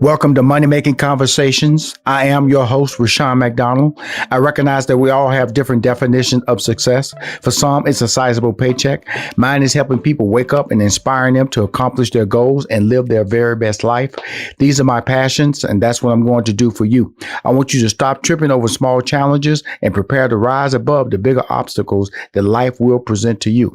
Welcome to Money Making Conversations. I am your host, Rashawn McDonald. I recognize that we all have different definitions of success. For some, it's a sizable paycheck. Mine is helping people wake up and inspiring them to accomplish their goals and live their very best life. These are my passions, and that's what I'm going to do for you. I want you to stop tripping over small challenges and prepare to rise above the bigger obstacles that life will present to you.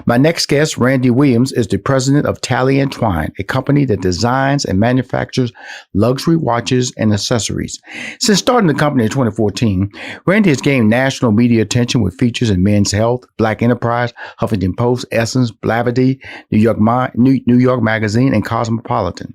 My next guest, Randy Williams, is the president of Talley Twine, a company that designs and manufactures luxury watches and accessories. Since starting the company in 2014, Randy has gained national media attention with features in Men's Health, Black Enterprise, Huffington Post, Essence, Blavity, New York Magazine, and Cosmopolitan.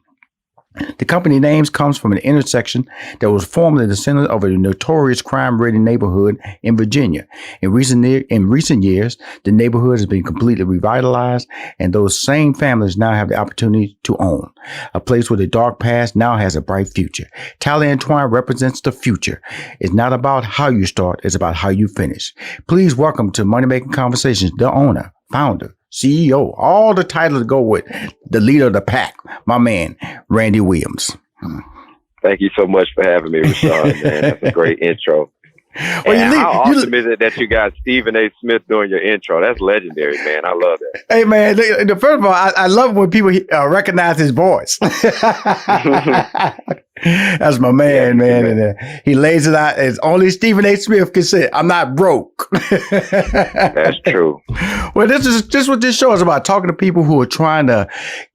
The company names comes from an intersection that was formerly the center of a notorious crime-ridden neighborhood in Virginia. In recent years, the neighborhood has been completely revitalized, and those same families now have the opportunity to own. A place where the dark past now has a bright future. Talley Twine represents the future. It's not about how you start, it's about how you finish. Please welcome to Money Making Conversations, the owner, founder, CEO, all the titles go with the leader of the pack, my man, Randy Williams. Thank you so much for having me, Rashawn, man. That's a great intro. Well, and how awesome is it that you got Stephen A. Smith doing your intro? That's legendary, man. I love that. Hey, man, first of all, I love when people recognize his voice. That's my man, man. And he lays it out as only Stephen A. Smith can say, I'm not broke. That's true. Well, this is what this show is about, talking to people who are trying to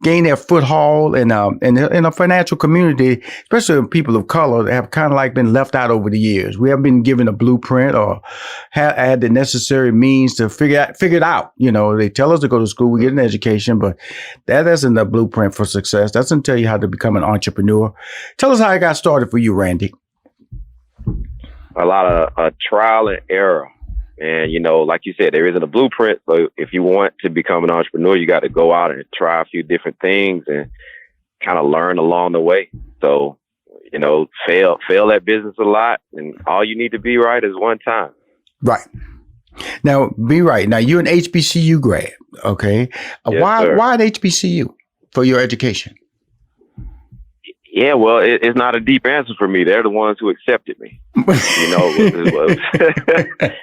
gain their foothold in a financial community, especially people of color that have kind of like been left out over the years. We haven't been given a blueprint or had the necessary means to figure it out. You know, they tell us to go to school, we get an education, but that isn't a blueprint for success. That doesn't tell you how to become an entrepreneur. Tell us how it got started for you, Randy. A lot of trial and error. And, you know, like you said, there isn't a blueprint. So if you want to become an entrepreneur, you got to go out and try a few different things and kind of learn along the way. So, you know, fail at business a lot. And all you need to be right is one time. Right. Now, be right. Now, you're an HBCU grad, okay? Yes, why an HBCU for your education? Yeah, well, it's not a deep answer for me. They're the ones who accepted me. You know,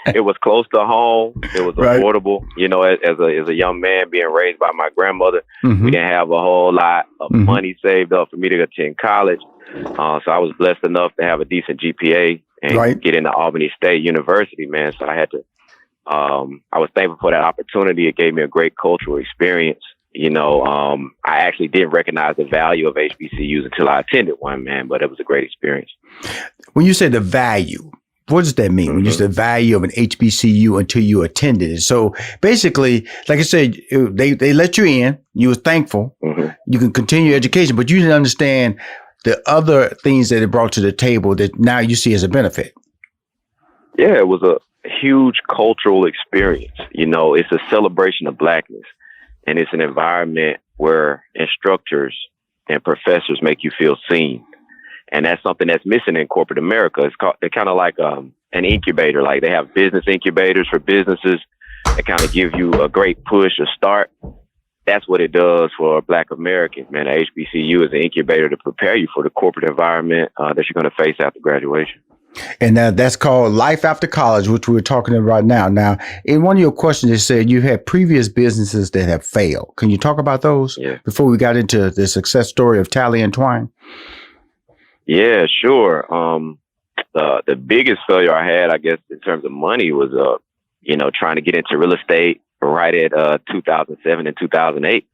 it was close to home. It was affordable. You know, as a young man being raised by my grandmother, we didn't have a whole lot of money saved up for me to attend college. So I was blessed enough to have a decent GPA and get into Albany State University, man. So I had to, I was thankful for that opportunity. It gave me a great cultural experience. You know, I actually didn't recognize the value of HBCUs until I attended one, man, but it was a great experience. When you say the value, what does that mean? When you say the value of an HBCU until you attended it? So basically, like I said, they let you in, you were thankful, you can continue your education, but you didn't understand the other things that it brought to the table that now you see as a benefit. Yeah, it was a huge cultural experience. You know, it's a celebration of Blackness. And it's an environment where instructors and professors make you feel seen. And that's something that's missing in corporate America. They're kind of like an incubator. Like they have business incubators for businesses that kind of give you a great push, a start. That's what it does for Black Americans, man. The HBCU is an incubator to prepare you for the corporate environment that you're going to face after graduation. And that's called Life After College, which we're talking about now. Now, in one of your questions, it said you had previous businesses that have failed. Can you talk about those before we got into the success story of Talley Twine? Yeah, sure. The biggest failure I had, I guess, in terms of money was, you know, trying to get into real estate right at 2007 and 2008.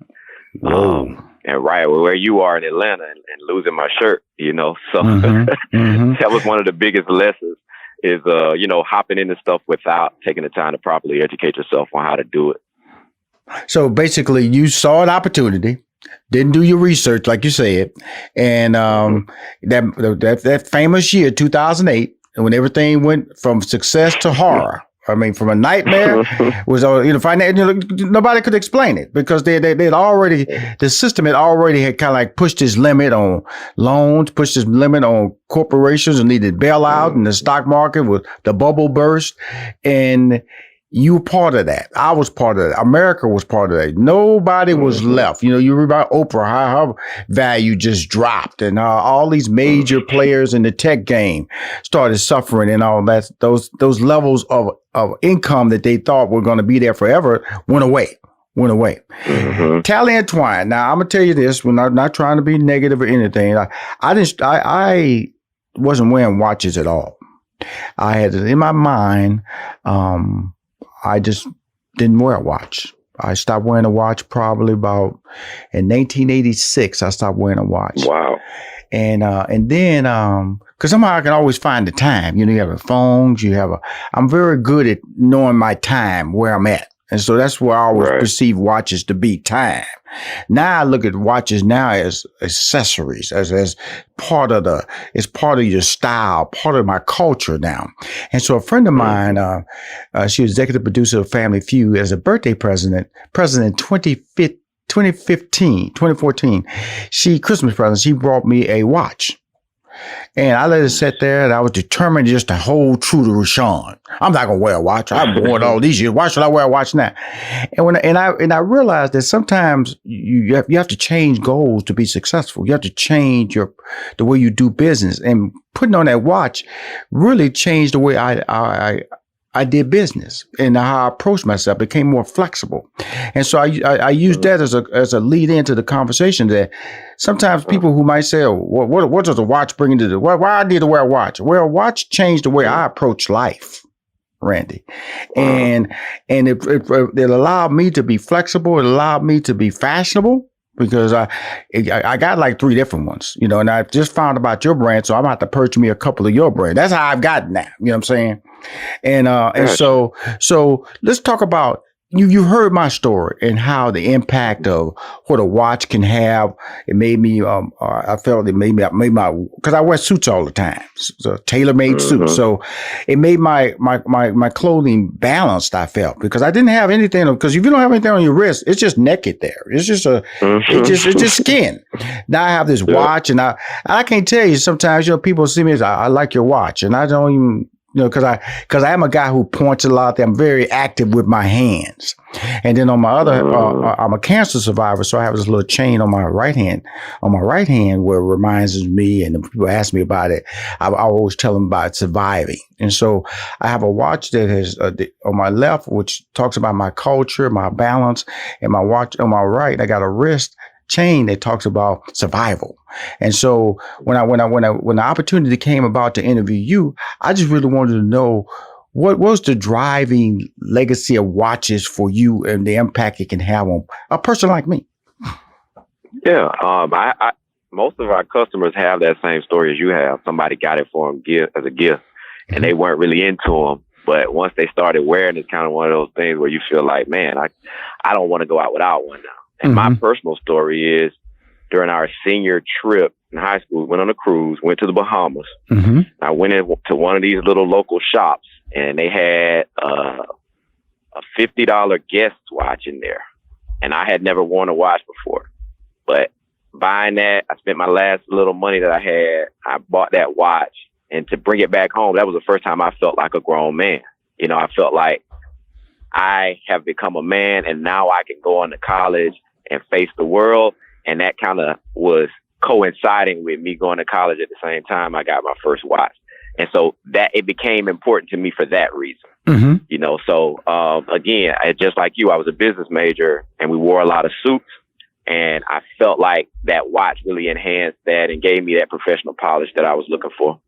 And right where you are in Atlanta and losing my shirt, you know. So that was one of the biggest lessons is, you know, hopping into stuff without taking the time to properly educate yourself on how to do it. So basically you saw an opportunity, didn't do your research, like you said. And that famous year, 2008, when everything went from success to horror. I mean, from a nightmare was, nobody could explain it because they'd already, the system had kind of like pushed its limit on loans, pushed its limit on corporations and needed bailout, and the stock market was the bubble burst. And You were part of that. I was part of that. America was part of that. Nobody was left. You know, you read about Oprah, how her value just dropped, and all these major players in the tech game started suffering, and all that. Those levels of income that they thought were going to be there forever went away. Talley Twine. Now I'm gonna tell you this. We're not trying to be negative or anything. I wasn't wearing watches at all. I had in my mind. I just didn't wear a watch. I stopped wearing a watch probably about in 1986. I stopped wearing a watch. Wow. And then, cause somehow I can always find the time, you know, you have a phone, I'm very good at knowing my time, where I'm at. And so that's where I always perceive watches to be time. Now I look at watches now as accessories, as part of it's part of your style, part of my culture now. And so a friend of mine, she was executive producer of Family Feud as a birthday president in 2014, Christmas present, she brought me a watch. And I let it sit there, and I was determined just to hold true to Rushion. I'm not gonna wear a watch. I've worn all these years. Why should I wear a watch now? And I realized that sometimes you have to change goals to be successful. You have to change the way you do business. And putting on that watch really changed the way I did business and how I approached myself. Became more flexible, and so I used that as a lead into the conversation. That sometimes people who might say, "Oh, what does a watch bring into the? Why I need to wear a watch?" Well, a watch changed the way I approach life, Randy, and it allowed me to be flexible. It allowed me to be fashionable. Because I got like 3 different ones, you know, and I just found about your brand, so I'm about to purchase me a couple of your brands. That's how I've gotten now. You know what I'm saying? And so let's talk about you heard my story and how the impact of what a watch can have. It made me I felt it made my because I wear suits all the time, so tailor-made suits. So it made my clothing balanced. I felt because I didn't have anything, because if you don't have anything on your wrist, it's just naked there. It's just it's just skin. Now I have this watch, and I can't tell you, sometimes, you know, people see me as I like your watch, and I don't even, you know, because I am a guy who points a lot. I'm very active with my hands. And then on my other, I'm a cancer survivor, so I have this little chain on my right hand where it reminds me, and people ask me about it, I always tell them about surviving. And so I have a watch that has on my left, which talks about my culture, my balance, and my watch on my right, I got a wrist chain that talks about survival. And so when the opportunity came about to interview you, I just really wanted to know what was the driving legacy of watches for you and the impact it can have on a person like me. Yeah, I most of our customers have that same story as you have. Somebody got it for them as a gift, and they weren't really into them. But once they started wearing, it's kind of one of those things where you feel like, man, I don't want to go out without one now. And my personal story is, during our senior trip in high school, we went on a cruise, went to the Bahamas. I went into one of these little local shops, and they had a $50 guest watch in there. And I had never worn a watch before. But buying that, I spent my last little money that I had. I bought that watch. And to bring it back home, that was the first time I felt like a grown man. You know, I felt like I have become a man, and now I can go on to college and face the world. And that kind of was coinciding with me going to college at the same time I got my first watch. And so that it became important to me for that reason, you know. So again, just like you, I was a business major, and we wore a lot of suits, and I felt like that watch really enhanced that and gave me that professional polish that I was looking for.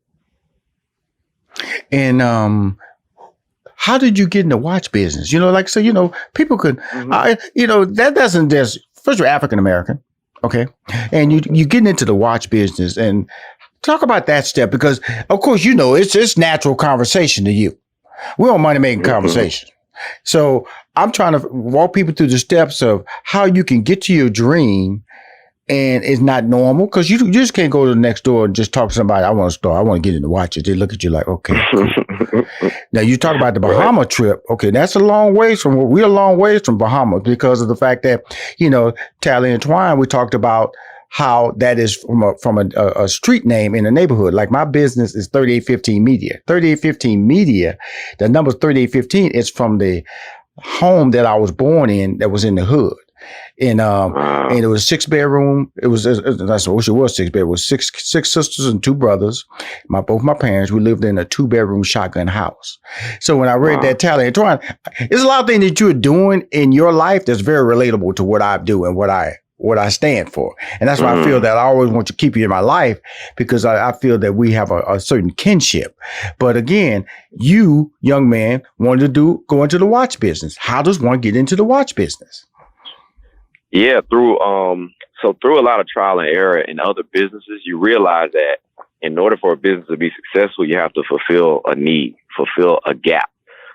And how did you get in the watch business? You know, like, so, you know, people could, you know, that doesn't just, first you're African American, okay, and you getting into the watch business, and talk about that step, because of course, you know, it's natural conversation to you. We're on money making conversation. So I'm trying to walk people through the steps of how you can get to your dream, and it's not normal, because you just can't go to the next door and just talk to somebody. I want to start. I want to get into watches. They look at you like, okay. Now you talk about the Bahama trip. Okay, that's we're a long ways from Bahamas, because of the fact that, you know, Talley and Twine, we talked about how that is from a street name in the neighborhood. Like my business is 3815 Media. 3815 Media, the number 3815 is from the home that I was born in that was in the hood. And it was 6-bedroom. It was, I wish it was 6 bedroom. It was six sisters and 2 brothers. Both my parents, we lived in a 2-bedroom shotgun house. So when I read that Talley Twine, there's a lot of things that you're doing in your life that's very relatable to what I do and what I stand for. And that's why I feel that I always want to keep you in my life, because I feel that we have a certain kinship. But again, you, young man, wanted to go into the watch business. How does one get into the watch business? Yeah, through a lot of trial and error in other businesses, you realize that in order for a business to be successful, you have to fulfill a need, fulfill a gap.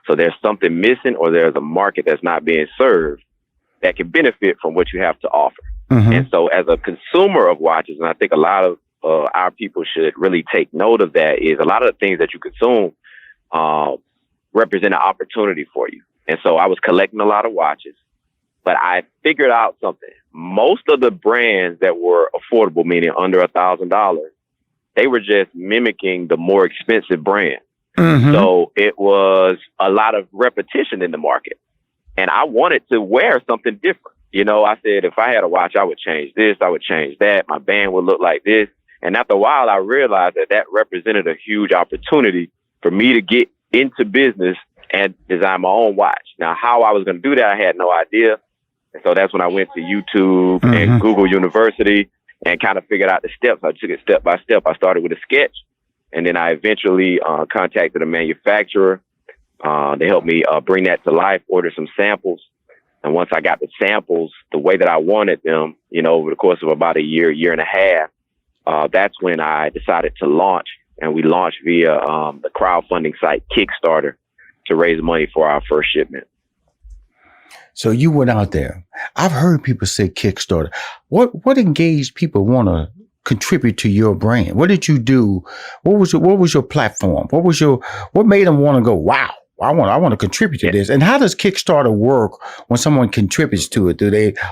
So there's something missing, or there's a market that's not being served that can benefit from what you have to offer. Mm-hmm. And so as a consumer of watches, and I think a lot of our people should really take note of that, is a lot of the things that you consume represent an opportunity for you. And so I was collecting a lot of watches. But I figured out something. Most of the brands that were affordable, meaning under $1,000, they were just mimicking the more expensive brand. Mm-hmm. So it was a lot of repetition in the market. And I wanted to wear something different. You know, I said, if I had a watch, I would change this, I would change that. My band would look like this. And after a while, I realized that represented a huge opportunity for me to get into business and design my own watch. Now, how I was going to do that, I had no idea. And so that's when I went to YouTube and Google University and kind of figured out the steps. I took it step by step. I started with a sketch, and then I eventually contacted a manufacturer. They helped me bring that to life, order some samples. And once I got the samples the way that I wanted them, you know, over the course of about a year and a half, that's when I decided to launch. And we launched via the crowdfunding site Kickstarter to raise money for our first shipment. So you went out there. I've heard people say Kickstarter. What engaged people want to contribute to your brand? What did you do? What was your platform? What made them want to go, wow, I want to contribute to this? And how does Kickstarter work when someone contributes to it?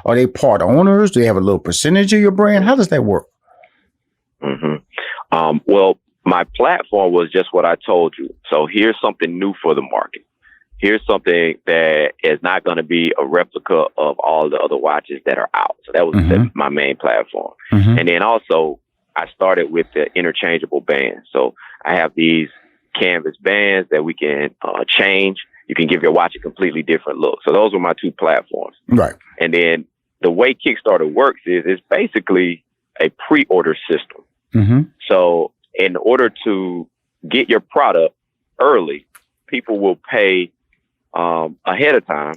Are they part owners? Do they have a little percentage of your brand? How does that work? Mm-hmm. Well, my platform was just what I told you. So here's something new for the market. Here's something that is not going to be a replica of all the other watches that are out. So that was my main platform. Mm-hmm. And then also I started with the interchangeable bands. So I have these canvas bands that we can change. You can give your watch a completely different look. So those were my 2 platforms. Right. And then the way Kickstarter works is it's basically a pre-order system. Mm-hmm. So in order to get your product early, people will pay ahead of time,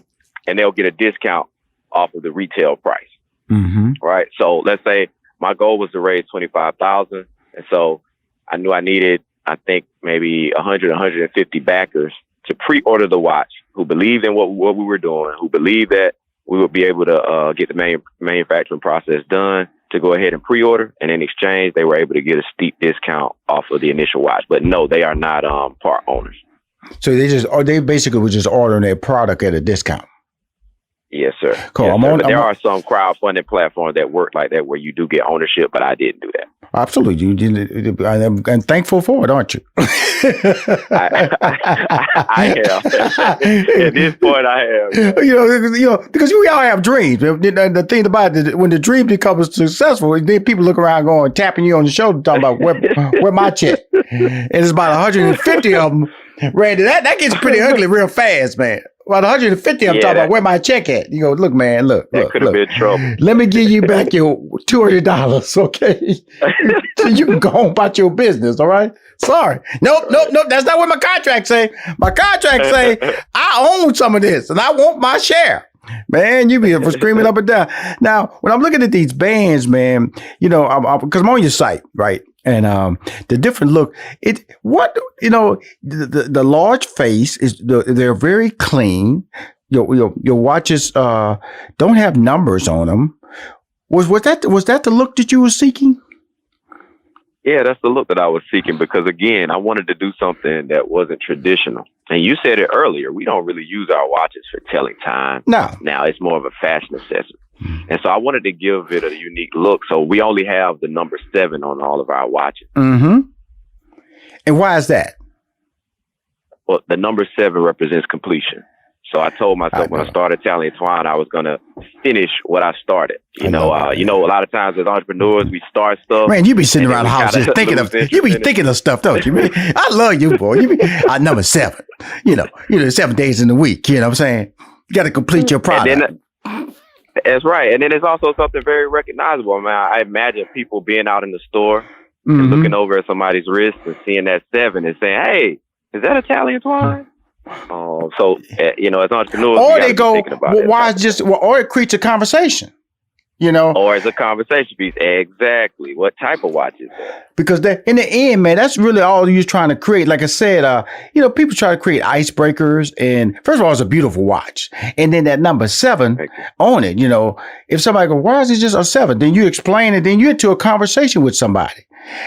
and they'll get a discount off of the retail price. Mm-hmm. Right. So let's say my goal was to raise $25,000. And so I knew I needed, I think maybe 150 backers to pre-order the watch, who believed in what we were doing, who believed that we would be able to get the manufacturing process done, to go ahead and pre-order. And in exchange, they were able to get a steep discount off of the initial watch. But no, they are not part owners. So they basically were just ordering their product at a discount. Yes, sir. Cool. Yes, sir. But there are some crowdfunding platforms that work like that, where you do get ownership, but I didn't do that. Absolutely. You did. I'm thankful for it, aren't you? I am. At this point, I am. You know, because we all have dreams. The thing about it, when the dream becomes successful, then people look around going, tapping you on the shoulder, talking about where my check. And it's about 150 of them. Randy, that gets pretty ugly real fast, man. About 150, I'm talking about where my check at. You go, look, man, look. That could have been trouble. Let me give you back your $200, okay? So you can go on about your business, all right? Sorry. Nope. That's not what my contract say. My contract say I own some of this and I want my share. Man, you be screaming up and down. Now, when I'm looking at these bands, man, you know, because I'm on your site, right? And the different look, the large face is they're very clean. Your watches don't have numbers on them. Was that the look that you were seeking? Yeah, that's the look that I was seeking, because again, I wanted to do something that wasn't traditional. And you said it earlier, we don't really use our watches for telling time. No. Now it's more of a fashion accessory. And so I wanted to give it a unique look. So we only have the number 7 on all of our watches. Mm-hmm. And why is that? Well, the number 7 represents completion. So I told myself when I started Talley Twine, I was going to finish what I started. You know, a lot of times as entrepreneurs, we start stuff. Man, you be sitting around the house just thinking of stuff, don't you? Man? I love you, boy. You be number 7. You know, 7 days in the week. You know what I'm saying? You got to complete your product. That's right. And then it's also something very recognizable. I mean, I imagine people being out in the store and looking over at somebody's wrist and seeing that 7 and saying, "Hey, is that a Talley Twine?" So as entrepreneurs, or they go, well, why is or it creates a conversation, or it's a conversation piece. Exactly. What type of watch is that? Because in the end, man, that's really all you're trying to create. Like I said, people try to create icebreakers, and first of all, it's a beautiful watch, and then that number 7 on it. If somebody goes, "Why is it just a 7?" Then you explain it, then you're into a conversation with somebody.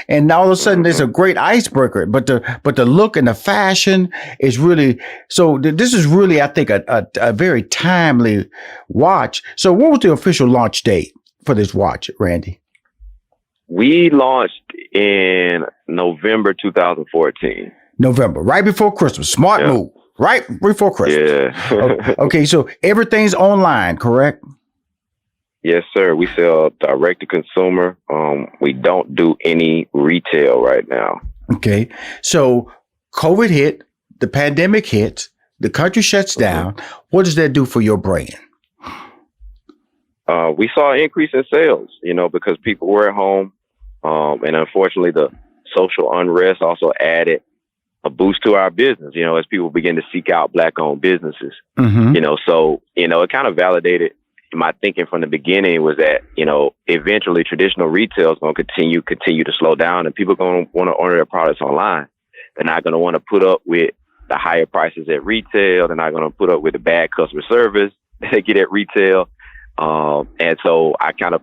And all of a sudden, there's a great icebreaker, but the look and the fashion is really so. This is really, I think, a very timely watch. So, what was the official launch date for this watch, Randy? We launched in November 2014. November, right before Christmas. Smart move, right before Christmas. Yeah. Okay, so everything's online, correct? Yes, sir. We sell direct to consumer. We don't do any retail right now. Okay. So COVID hit, the pandemic hits, the country shuts down. What does that do for your brand? We saw an increase in sales, because people were at home. And unfortunately, the social unrest also added a boost to our business, as people begin to seek out Black-owned businesses. So, it kind of validated my thinking from the beginning was that, eventually traditional retail is going to continue to slow down, and people are going to want to order their products online. They're not going to want to put up with the higher prices at retail. They're not going to put up with the bad customer service that they get at retail. And so I kind of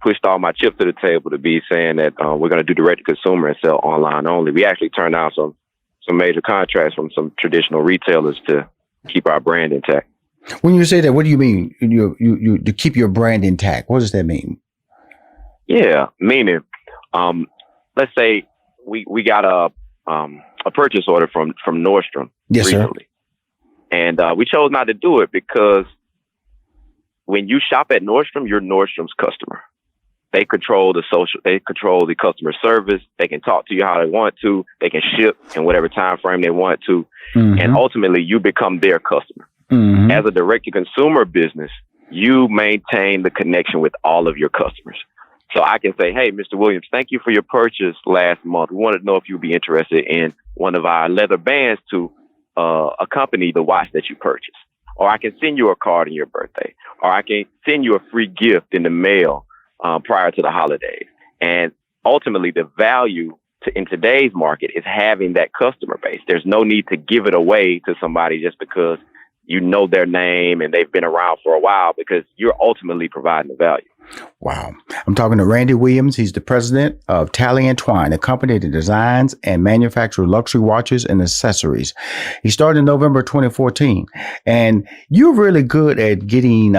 pushed all my chips to the table to be saying that we're going to do direct to consumer and sell online only. We actually turned down some major contracts from some traditional retailers to keep our brand intact. When you say that, what do you mean? You to keep your brand intact? What does that mean? Yeah, meaning, let's say we got a purchase order from Nordstrom recently, and we chose not to do it because when you shop at Nordstrom, you're Nordstrom's customer. They control they control the customer service. They can talk to you how they want to. They can ship in whatever time frame they want to, and ultimately you become their customer. As a direct-to-consumer business, you maintain the connection with all of your customers. So I can say, "Hey, Mr. Williams, thank you for your purchase last month. We wanted to know if you'd be interested in one of our leather bands to accompany the watch that you purchased. Or I can send you a card on your birthday. Or I can send you a free gift in the mail prior to the holidays." And ultimately, the value in today's market is having that customer base. There's no need to give it away to somebody just because you know their name and they've been around for a while, because you're ultimately providing the value. Wow. I'm talking to Randy Williams. He's the president of Talley Twine, a company that designs and manufactures luxury watches and accessories. He started in November 2014. And you're really good at getting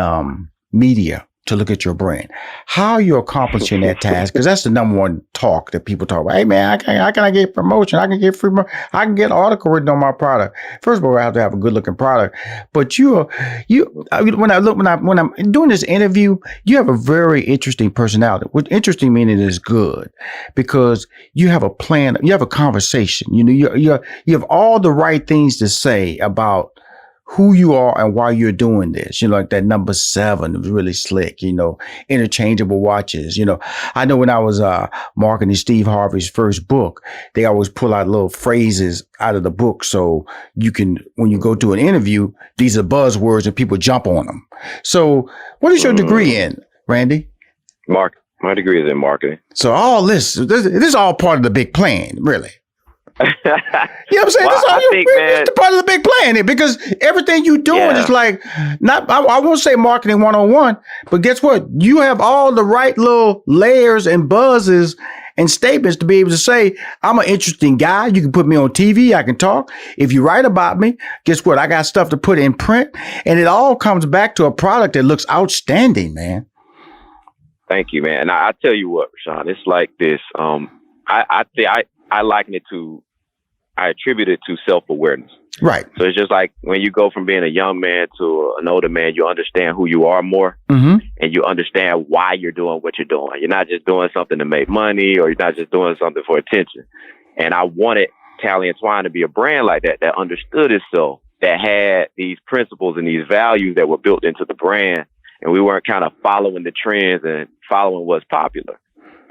media to look at your brand. How are you accomplishing that task? Because that's the number one talk that people talk about. "Hey man, how can I get promotion? I can get free. I can get an article written on my product." First of all, I have to have a good looking product. But when I'm doing this interview, you have a very interesting personality. What interesting meaning is good, because you have a plan. You have a conversation. You have all the right things to say about who you are and why you're doing this. Like that number 7 was really slick, interchangeable watches. I know when I was marketing Steve Harvey's first book, they always pull out little phrases out of the book. So when you go to an interview, these are buzzwords and people jump on them. So what is your degree in, Randy? My degree is in marketing. So all this is all part of the big plan, really. You know what I'm saying? Well, It's part of the big plan here, because everything you're doing is like, I won't say marketing 101, but guess what? You have all the right little layers and buzzes and statements to be able to say, I'm an interesting guy. You can put me on TV. I can talk. If you write about me, guess what? I got stuff to put in print. And it all comes back to a product that looks outstanding, man. Thank you, man. And I tell you what, Rashawn, it's like this. I liken it to, I attribute it to self-awareness. Right. So it's just like when you go from being a young man to an older man, you understand who you are more, and you understand why you're doing what you're doing. You're not just doing something to make money, or you're not just doing something for attention. And I wanted Talley and Twine to be a brand like that, that understood itself, that had these principles and these values that were built into the brand. And we weren't kind of following the trends and following what's popular.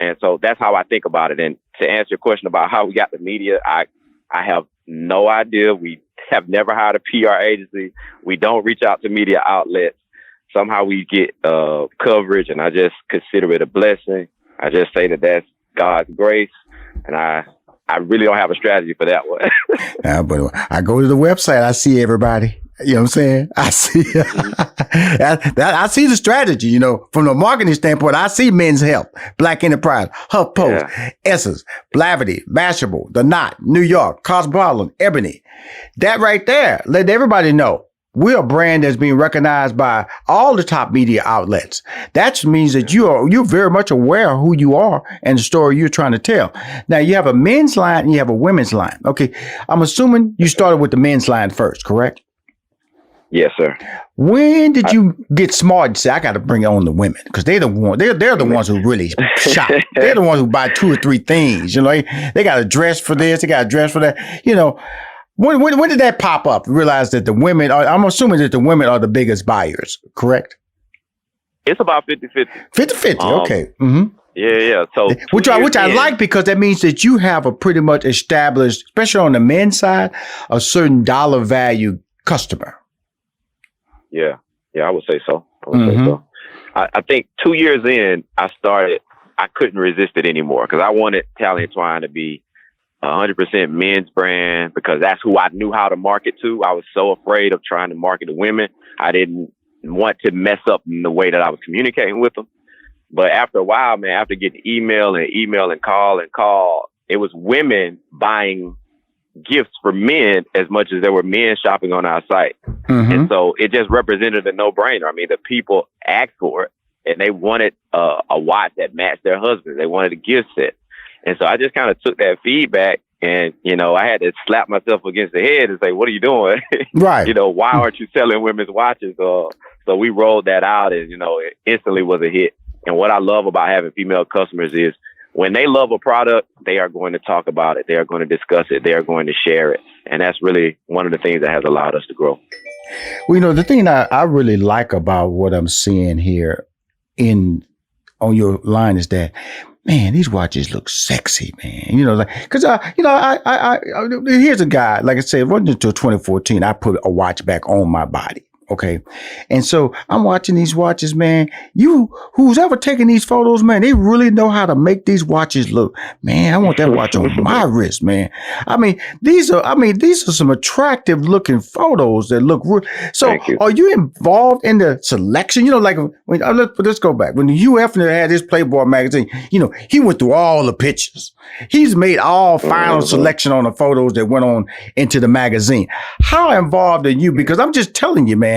And so that's how I think about it. And to answer your question about how we got the media, I have no idea. We have never hired a PR agency. We don't reach out to media outlets. Somehow we get coverage, and I just consider it a blessing. I just say that that's God's grace, and I really don't have a strategy for that one. But I go to the website, I see everybody. You know what I'm saying? I see, I see the strategy, you know, from the marketing standpoint. I see Men's Health, Black Enterprise, HuffPost, Essence, Blavity, Mashable, The Knot, New York, Cosmopolitan, Ebony. That right there, let everybody know we're a brand that's being recognized by all the top media outlets. That means that you're very much aware of who you are and the story you're trying to tell. Now you have a men's line and you have a women's line. Okay, I'm assuming you started with the men's line first, correct? Yes, sir. When did you get smart and say, I got to bring on the women? Because they're the ones who really shop. They're the ones who buy 2 or 3 things. You know, they got to dress for this, they got to dress for that. You know, when did that pop up? Realize that the women I'm assuming that the women are the biggest buyers, correct? It's about 50-50. 50-50, okay. Mm-hmm. Yeah. So which I like, because that means that you have a pretty much established, especially on the men's side, a certain dollar value customer. Yeah, I would say so. I think 2 years in, I couldn't resist it anymore, because I wanted Talley and Twine to be 100% men's brand, because that's who I knew how to market to. I was so afraid of trying to market to women. I didn't want to mess up in the way that I was communicating with them. But after a while, man, after getting email and call, it was women buying gifts for men as much as there were men shopping on our site. And so it just represented a no-brainer. I mean, the people asked for it, and they wanted a watch that matched their husband. They wanted a gift set. And so I just kind of took that feedback, and, you know, I had to slap myself against the head and say, what are you doing? Right. You know, why aren't you selling women's watches? So we rolled that out, and, you know, it instantly was a hit. And what I love about having female customers is when they love a product, they are going to talk about it. They are going to discuss it. They are going to share it. And that's really one of the things that has allowed us to grow. Well, you know, the thing I really like about what I'm seeing here on your line is that, man, these watches look sexy, man. You know, like, cause here's a guy, like I said, it wasn't until 2014, I put a watch back on my body. Okay. And so I'm watching these watches, man. Who's ever taken these photos, man, they really know how to make these watches look. Man, I want that watch on my wrist, man. I mean, these are some attractive looking photos that look real. So are you involved in the selection? You know, like let's go back. When the UF had his Playboy magazine, you know, he went through all the pictures. He's made all final selection on the photos that went on into the magazine. How involved are you? Because I'm just telling you, man,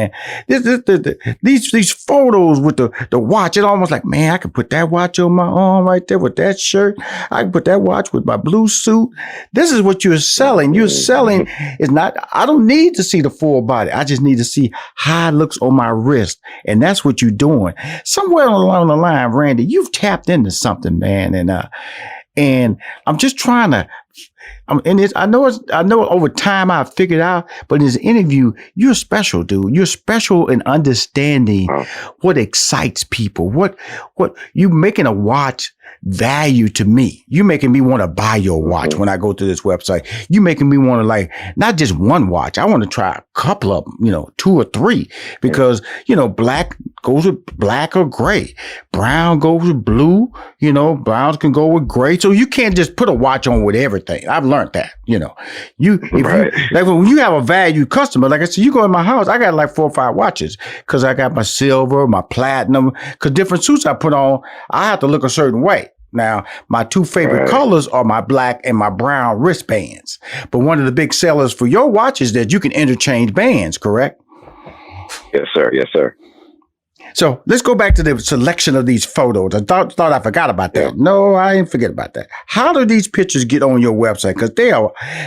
these photos with the watch, it's almost like, man, I could put that watch on my arm right there with that shirt. I can put that watch with my blue suit. This is what you're selling. You're selling is not, I don't need to see the full body. I just need to see how it looks on my wrist. And that's what you're doing. Somewhere along the line, Randy, you've tapped into something, man. And I'm just trying to, I know over time I've figured out, but in this interview, you're special, dude. You're special in understanding what excites people. What you making a watch value to me. You making me want to buy your watch when I go to this website. You making me want to, like, not just one watch. I want to try a couple of them, you know, 2 or 3, because, you know, black goes with black or gray. Brown goes with blue. You know, browns can go with gray. So you can't just put a watch on with everything. I've learned that, you know, like when you have a valued customer, like I said, you go in my house, I got like 4 or 5 watches, because I got my silver, my platinum, because different suits I put on, I have to look a certain way. Now, my two favorite colors are my black and my brown wristbands. But one of the big sellers for your watch is that you can interchange bands, correct? Yes, sir. Yes, sir. So let's go back to the selection of these photos. I thought I forgot about that. Yeah. No, I didn't forget about that. How do these pictures get on your website? Because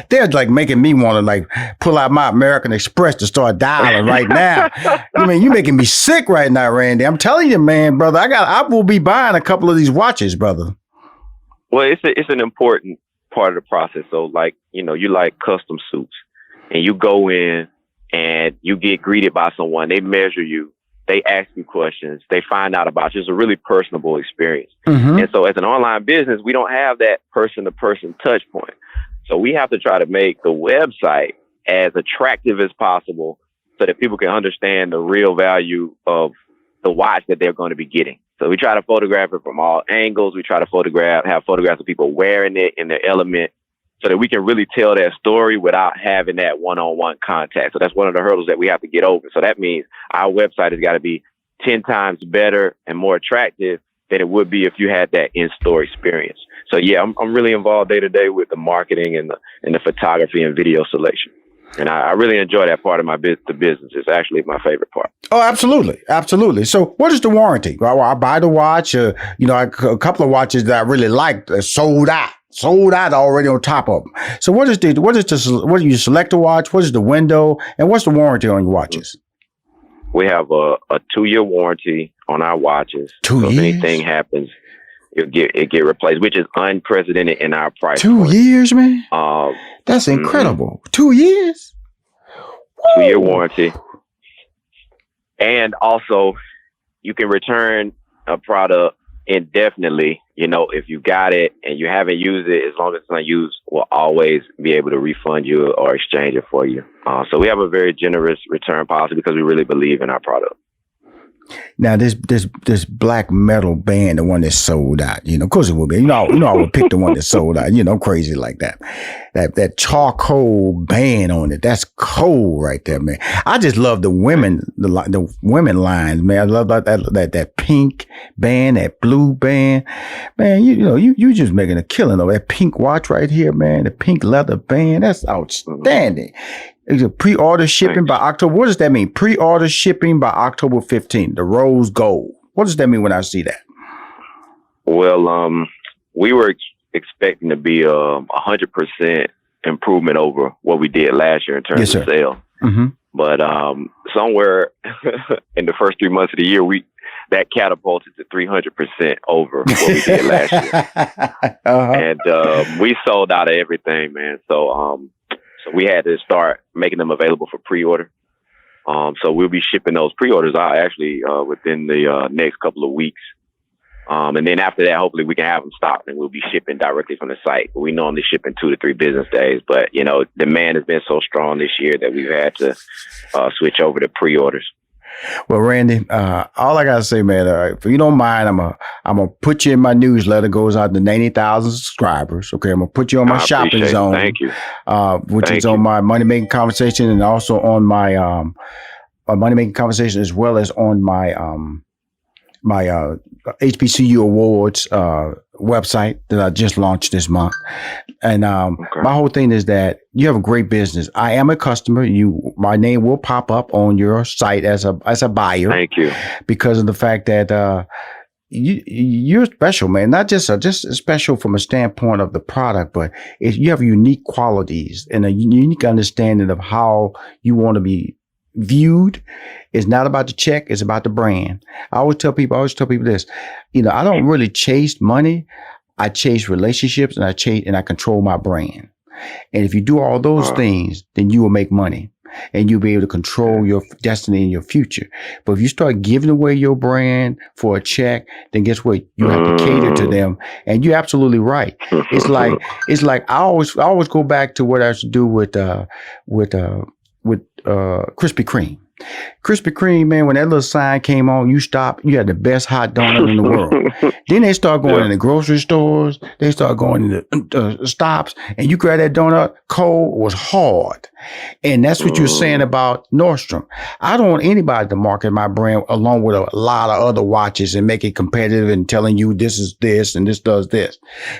they're like making me want to like pull out my American Express to start dialing right now. I mean, you're making me sick right now, Randy. I'm telling you, man, brother. I will be buying a couple of these watches, brother. Well, it's an important part of the process. So, like, you like custom suits, and you go in and you get greeted by someone. They measure you. They ask you questions. They find out about you. It's a really personable experience. Mm-hmm. And so as an online business, we don't have that person-to-person touch point. So we have to try to make the website as attractive as possible so that people can understand the real value of the watch that they're going to be getting. So we try to photograph it from all angles. We try to have photographs of people wearing it in their element so that we can really tell that story without having that one-on-one contact. So that's one of the hurdles that we have to get over. So that means our website has got to be 10 times better and more attractive than it would be if you had that in-store experience. So yeah, I'm really involved day to day with the marketing and the photography and video selection. And I really enjoy that part of the business. It's actually my favorite part. Oh, absolutely. Absolutely. So what is the warranty? Well, I buy the watch, a couple of watches that I really liked sold out already on top of them. So what do you select a watch? What is the window? And what's the warranty on your watches? We have a 2-year warranty on our watches. 2 years? If anything happens, it get replaced, which is unprecedented in our price 2 point. years, man? That's incredible. 2 years? 2-year warranty. And also, you can return a product indefinitely. If you got it and you haven't used it, as long as it's not used, we'll always be able to refund you or exchange it for you. So we have a very generous return policy because we really believe in our product. Now, this black metal band, the one that's sold out, of course it will be. I would pick the one that's sold out, crazy like that. That charcoal band on it, that's cold right there, man. I just love the women lines, man. I love that pink band, that blue band, man. You just making a killing over that pink watch right here, man. The pink leather band, that's outstanding. It's a pre-order shipping by October. What does that mean? Pre-order shipping by October 15th, the rose gold. What does that mean when I see that? Well, we were expecting to be 100% improvement over what we did last year in terms of sales. Mm-hmm. But somewhere in the first 3 months of the year, that catapulted to 300% over what we did last year. Uh-huh. And we sold out of everything, man. So we had to start making them available for pre-order. So we'll be shipping those pre-orders out actually within the next couple of weeks. And then after that, hopefully we can have them stocked and we'll be shipping directly from the site. We normally ship in 2 to 3 business days, but demand has been so strong this year that we've had to switch over to pre-orders. Well, Randy, all I gotta say, man, if you don't mind, I'm gonna put you in my newsletter. Goes out to 90,000 subscribers. Okay, I'm gonna put you on my shopping zone. Thank you. Which is on my money making conversation, and also on my money making conversation, as well as on my my HBCU Awards website that I just launched this month. And my whole thing is that you have a great business. I am a customer. My name will pop up on your site as a buyer. Thank you. Because of the fact that you're special, man. Not just special from a standpoint of the product, but you have unique qualities and a unique understanding of how you want to be viewed. It's not about the check, it's about the brand. I always tell people this, I don't really chase money. I chase relationships and I control my brand. And if you do all those things, then you will make money and you'll be able to control your destiny and your future. But if you start giving away your brand for a check, then guess what? You have to cater to them. And you're absolutely right. It's like I always go back to what I used to do with Krispy Kreme. Krispy Kreme, man, when that little sign came on, you stopped, you had the best hot donut in the world. Then they start going in the grocery stores, they start going in the stops, and you grab that donut, cold, was hard. And that's what you're saying about Nordstrom. I don't want anybody to market my brand along with a lot of other watches and make it competitive and telling you this is this and this does this.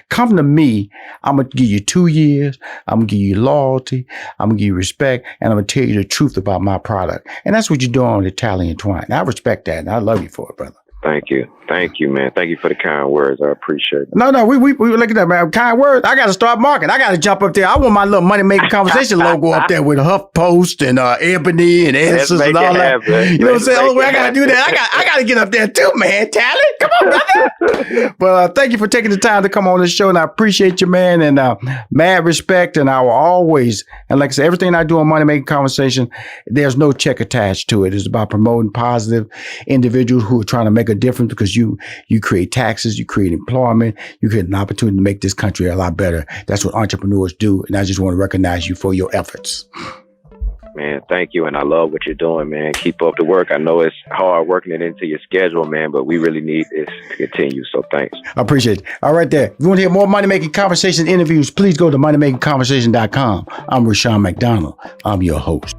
Come to me. I'm going to give you 2 years. I'm going to give you loyalty. I'm going to give you respect. And I'm going to tell you the truth about my product. And that's what you're doing with Talley Twine. I respect that. And I love you for it, brother. Thank you. Thank you, man. Thank you for the kind words. I appreciate it. No, we look at that, man. Kind words. I got to start marketing. I got to jump up there. I want my little money making conversation logo up there with Huff Post and Ebony and Edison and all that. You know what I'm saying? Oh, I got to do that. I got to get up there too, man. Talley, come on, brother. Well, thank you for taking the time to come on this show, and I appreciate you, man. And mad respect. And I will always, and like I said, everything I do on Money Making Conversation, there's no check attached to it. It's about promoting positive individuals who are trying to make a difference, because you create taxes, you create employment, you create an opportunity to make this country a lot better. That's what entrepreneurs do. And I just want to recognize you for your efforts. Man, thank you. And I love what you're doing, man. Keep up the work. I know it's hard working it into your schedule, man, but we really need this to continue. So thanks. I appreciate it. All right there. If you want to hear more Money Making Conversation interviews, please go to moneymakingconversation.com. I'm Rushion McDonald. I'm your host.